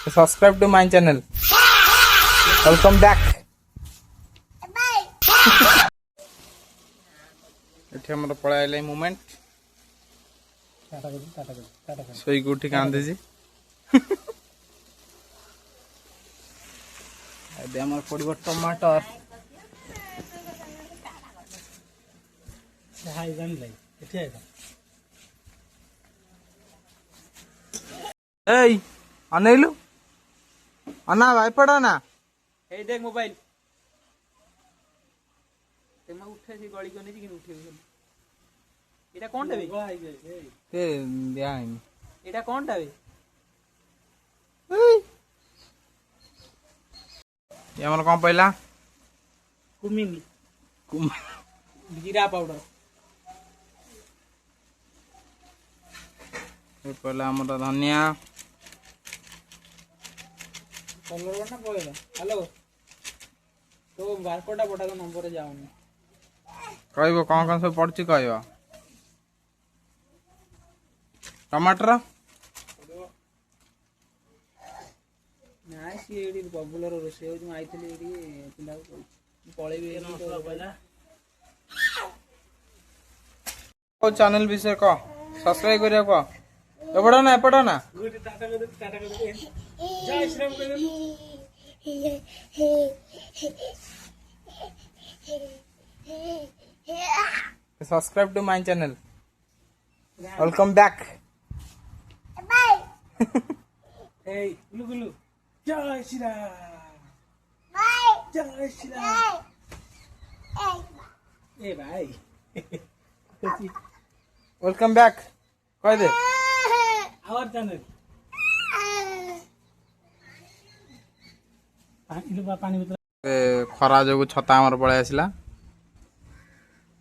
Subscribe to my channel. Welcome back. ଏଠି ଆମର ପଳେଇ ଆଇଲା ମୋମେଣ୍ଟ ଶୋଇକି ଉଠି କାନ୍ଦିଛି। ଏବେ ଆମର ପଡିବ ଟମାଟର। ଏଇ ଅନେଇଲୁ ଅନା ଭାଇ ପଡ ନା এই দেখ মোবাইল তেমা উঠেছি গଳି করে নেছি কিন্তু উঠে গেল এটা কোনটা বে ଏ ଦିଆ ହେଇନି। এটা কোনটা বে ଏ ଆମର କଣ ପଇଲା কুমিনি জিরা পাউডার ଏ ପଇଲା ଆମର ଧନିଆ কলর না পয়লা হ্যালো তো বারকোডটা পটা তো নম্বরে যাওনি କହିବ କଣ କଣ ସବୁ ପଡୁଛି କହିବ। ଟମାଟର ନା ସିଏ ଏଠି ବବୁଲର ରୋଷେଇ ହଉଛି ମୁଁ ଆଇଥିଲି ଏଠି ପିଲାକୁ କହୁଛି ପଳେଇବି ଚ୍ୟାନେଲ ବିଷୟରେ କହ ସବସ୍କ୍ରାଇବ କରିବାକୁ କହ। ଏପଟ ନା ଏପଟ ନା ଜୟ Shriram subscribe to my channel. Welcome back. এই গুলু গুলু জয় শ্রীরাম জয় শ্রীরাম এ ভাই Welcome back. কই দে আমার চ্যানেল ପାଣି ଭିତରେ ଖରା ଯୋଗୁ ଛତା ଆମର ପଳେଇ ଆସିଲା।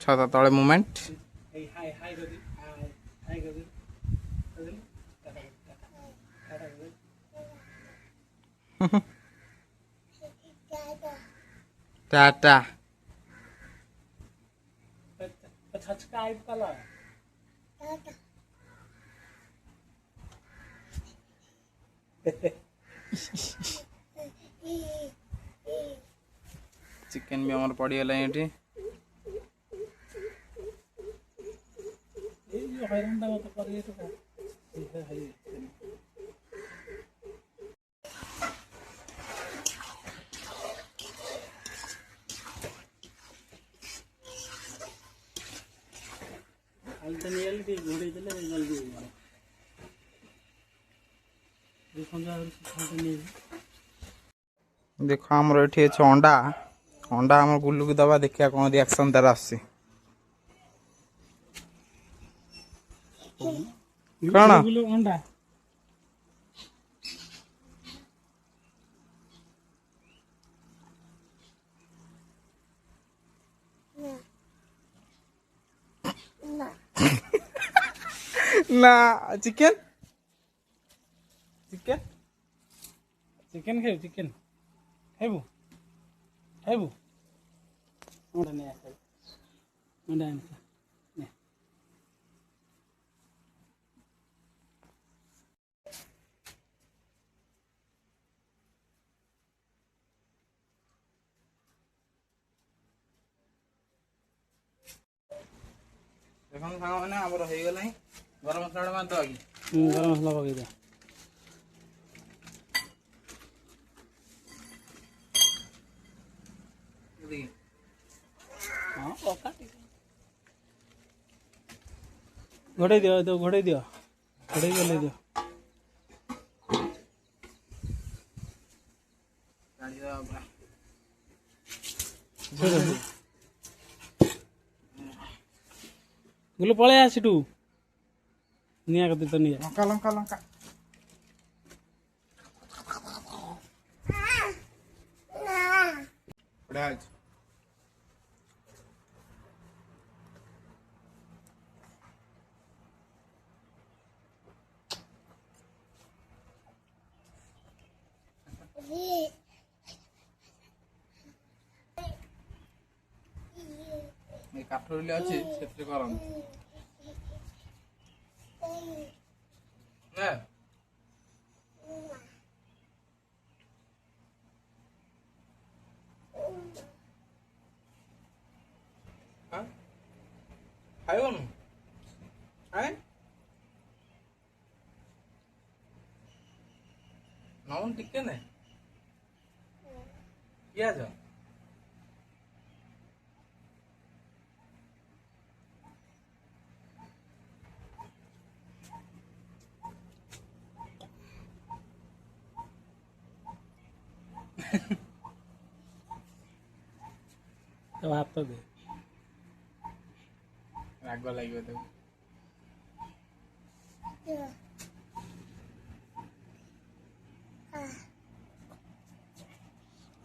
ଛତା ତଳେ ମୁଭମେଣ୍ଟ ଏଇ ହାଇ ହାଇ ଗଦି ହାଇ ଗଦି टाटा सब्सक्राइब करो चिकन भी हमारे पड़ीगला ये हैरान दाव तो करिए तो अल्टरनेटिव घोड़े चले जल्दी हो जाए देखो आमर ये अंडा अंडा आम गुलू की दबा देखिए कौन रिएक्शन तार आसी कौन अंडा ना चिकन चिकन चिकन खाइबू चिकन खाइबू खाइबू अंडा नहीं आसे अंडा नहीं देखो सांग मैंने आमर हो गला गरम मसला मान तो आगे गरम मसला पकई दे घोड़े दियो तो घोड़े दियो घोड़े गले दियो गुलो पळे आसी तू निया कते तो निया लंका लंका लंका बढ़िया काठुरिले अच्छी से करम ଖାଇବନି ଆଏ ନଉନ ଟିକେ ନେ ପିଆଜ ଭାତ ଦେ ରାଗ ଲାଗିବ ତାକୁ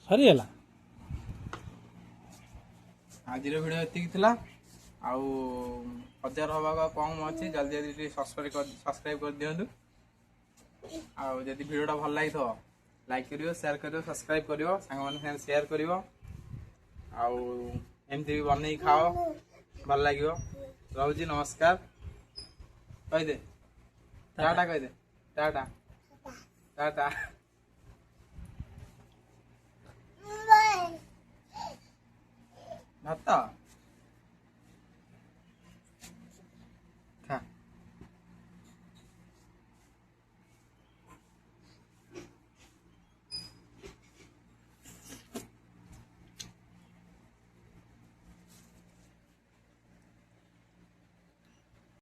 ସରିଗଲା। ଆଜିର ଭିଡ଼ିଓ ଏତିକି ଥିଲା ଆଉ 1000 ହବାକୁ ଆଉ କମ୍ ଅଛି ଜଲ୍ଦି ଜଲ୍ଦି ଟିକେ ସବସ୍କ୍ରାଇବ୍ କରିଦିଅନ୍ତୁ ଆଉ ଯଦି ଭିଡ଼ିଓଟା ଭଲ ଲାଗିଥିବ ଲାଇକ୍ କରିବ ସେୟାର କରିବ ସବସ୍କ୍ରାଇବ୍ କରିବ ସାଙ୍ଗମାନଙ୍କ ସାଙ୍ଗରେ ସେୟାର କରିବ ଆଉ ଏମିତି ବି ବନେଇକି ଖାଅ ଭଲ ଲାଗିବ ରହୁଛି ନମସ୍କାର କହିଦେ ଟାଟା କହିଦେ ଟାଟା ଟାଟା ଭାତ